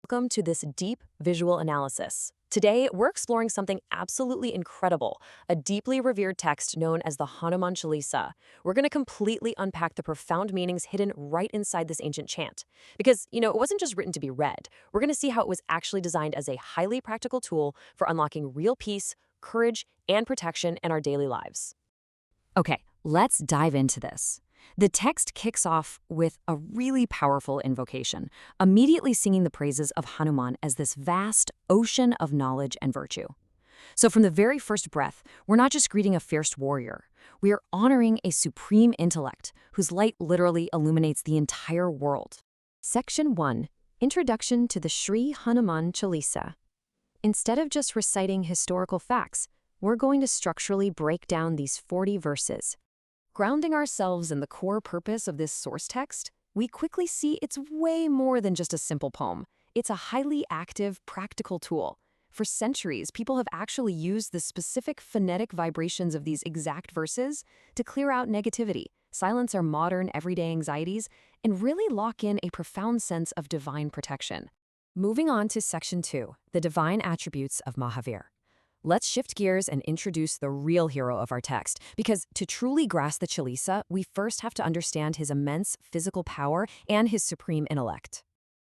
Welcome to this deep visual analysis. Today, we're exploring something absolutely incredible, a deeply revered text known as the Hanuman Chalisa. We're going to completely unpack the profound meanings hidden right inside this ancient chant. Because, it wasn't just written to be read. We're going to see how it was actually designed as a highly practical tool for unlocking real peace, courage, and protection in our daily lives. Okay, let's dive into this. The text kicks off with a really powerful invocation, immediately singing the praises of Hanuman as this vast ocean of knowledge and virtue. So from the very first breath, we're not just greeting a fierce warrior. We are honoring a supreme intellect whose light literally illuminates the entire world. Section 1. Introduction to the Sri Hanuman Chalisa. Instead of just reciting historical facts, we're going to structurally break down these 40 verses. Grounding ourselves in the core purpose of this source text, we quickly see it's way more than just a simple poem. It's a highly active, practical tool. For centuries, people have actually used the specific phonetic vibrations of these exact verses to clear out negativity, silence our modern, everyday anxieties, and really lock in a profound sense of divine protection. Moving on to Section 2, the divine attributes of Mahavir. Let's shift gears and introduce the real hero of our text, because to truly grasp the Chalisa, we first have to understand his immense physical power and his supreme intellect.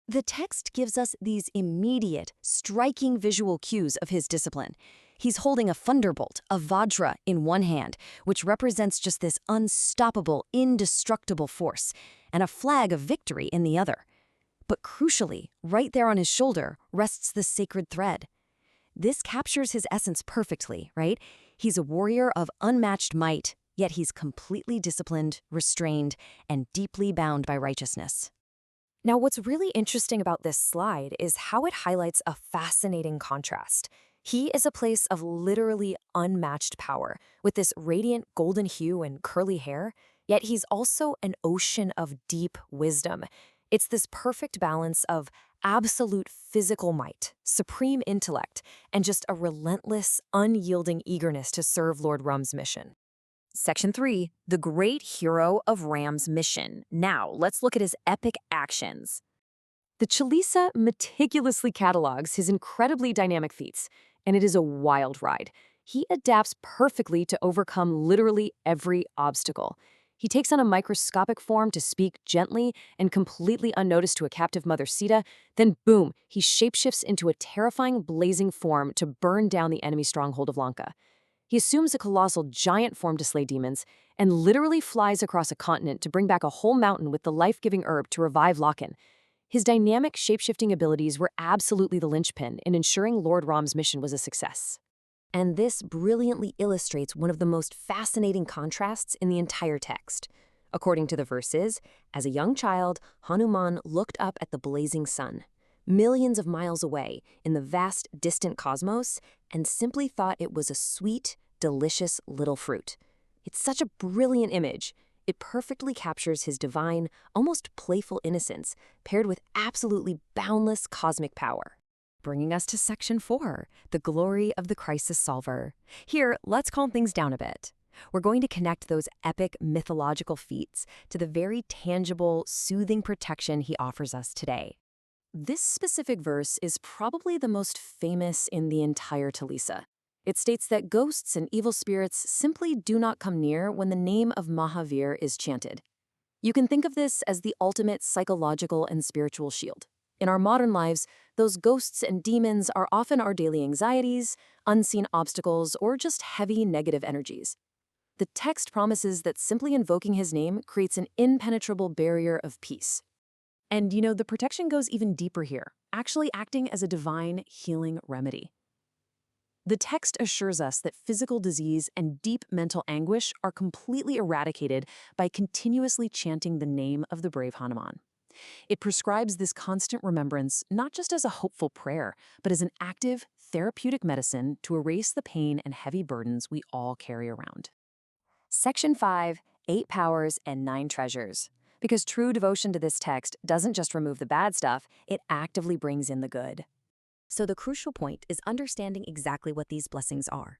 The text gives us these immediate, striking visual cues of his discipline. He's holding a thunderbolt, a vajra, in one hand, which represents just this unstoppable, indestructible force, and a flag of victory in the other. But crucially, right there on his shoulder rests the sacred thread. This captures his essence perfectly, right? He's a warrior of unmatched might, yet he's completely disciplined, restrained, and deeply bound by righteousness. Now, what's really interesting about this slide is how it highlights a fascinating contrast. He is a place of literally unmatched power, with this radiant golden hue and curly hair, yet he's also an ocean of deep wisdom. It's this perfect balance of absolute physical might, supreme intellect, and just a relentless, unyielding eagerness to serve Lord Ram's mission. Section 3, the great hero of Ram's mission. Now, let's look at his epic actions. The Chalisa meticulously catalogs his incredibly dynamic feats, and it is a wild ride. He adapts perfectly to overcome literally every obstacle. He takes on a microscopic form to speak gently and completely unnoticed to a captive mother Sita, then boom, he shapeshifts into a terrifying blazing form to burn down the enemy stronghold of Lanka. He assumes a colossal giant form to slay demons, and literally flies across a continent to bring back a whole mountain with the life-giving herb to revive Lakan. His dynamic shapeshifting abilities were absolutely the linchpin in ensuring Lord Ram's mission was a success. And this brilliantly illustrates one of the most fascinating contrasts in the entire text. According to the verses, as a young child, Hanuman looked up at the blazing sun, millions of miles away in the vast, distant cosmos, and simply thought it was a sweet, delicious little fruit. It's such a brilliant image. It perfectly captures his divine, almost playful innocence, paired with absolutely boundless cosmic power. Bringing us to Section 4, the glory of the crisis solver. Here, let's calm things down a bit. We're going to connect those epic mythological feats to the very tangible, soothing protection he offers us today. This specific verse is probably the most famous in the entire Chalisa. It states that ghosts and evil spirits simply do not come near when the name of Mahavir is chanted. You can think of this as the ultimate psychological and spiritual shield. In our modern lives, those ghosts and demons are often our daily anxieties, unseen obstacles, or just heavy negative energies. The text promises that simply invoking his name creates an impenetrable barrier of peace. And the protection goes even deeper here, actually acting as a divine healing remedy. The text assures us that physical disease and deep mental anguish are completely eradicated by continuously chanting the name of the brave Hanuman. It prescribes this constant remembrance not just as a hopeful prayer, but as an active, therapeutic medicine to erase the pain and heavy burdens we all carry around. Section 5, 8 powers and 9 treasures. Because true devotion to this text doesn't just remove the bad stuff, it actively brings in the good. So the crucial point is understanding exactly what these blessings are.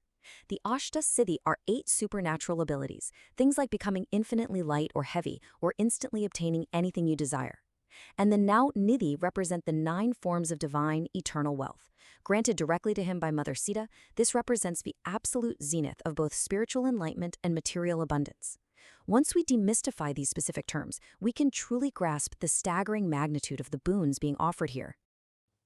The Ashta Siddhi are 8 supernatural abilities, things like becoming infinitely light or heavy, or instantly obtaining anything you desire. And the Now Nidhi represent the 9 forms of divine, eternal wealth. Granted directly to him by Mother Sita, this represents the absolute zenith of both spiritual enlightenment and material abundance. Once we demystify these specific terms, we can truly grasp the staggering magnitude of the boons being offered here.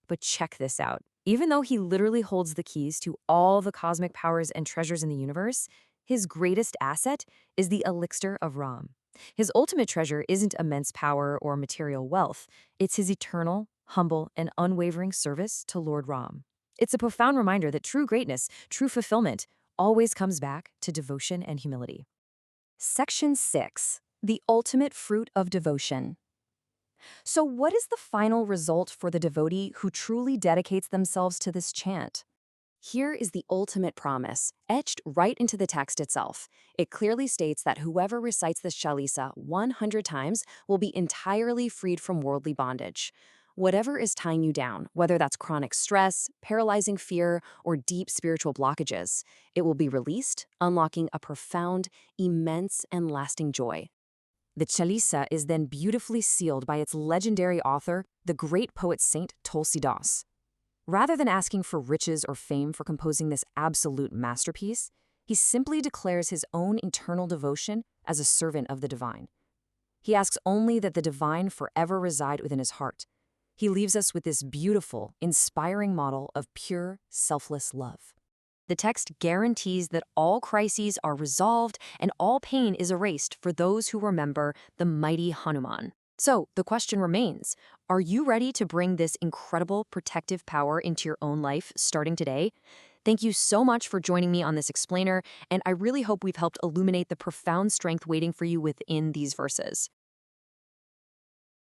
But check this out. Even though he literally holds the keys to all the cosmic powers and treasures in the universe, his greatest asset is the elixir of Ram. His ultimate treasure isn't immense power or material wealth. It's his eternal, humble, and unwavering service to Lord Ram. It's a profound reminder that true greatness, true fulfillment, always comes back to devotion and humility. Section 6. The ultimate fruit of devotion. So what is the final result for the devotee who truly dedicates themselves to this chant? Here is the ultimate promise, etched right into the text itself. It clearly states that whoever recites this Chalisa 100 times will be entirely freed from worldly bondage. Whatever is tying you down, whether that's chronic stress, paralyzing fear, or deep spiritual blockages, it will be released, unlocking a profound, immense, and lasting joy. The Chalisa is then beautifully sealed by its legendary author, the great poet Saint Tulsidas. Rather than asking for riches or fame for composing this absolute masterpiece, he simply declares his own eternal devotion as a servant of the divine. He asks only that the divine forever reside within his heart. He leaves us with this beautiful, inspiring model of pure, selfless love. The text guarantees that all crises are resolved and all pain is erased for those who remember the mighty Hanuman. So the question remains, are you ready to bring this incredible protective power into your own life starting today? Thank you so much for joining me on this explainer, and I really hope we've helped illuminate the profound strength waiting for you within these verses.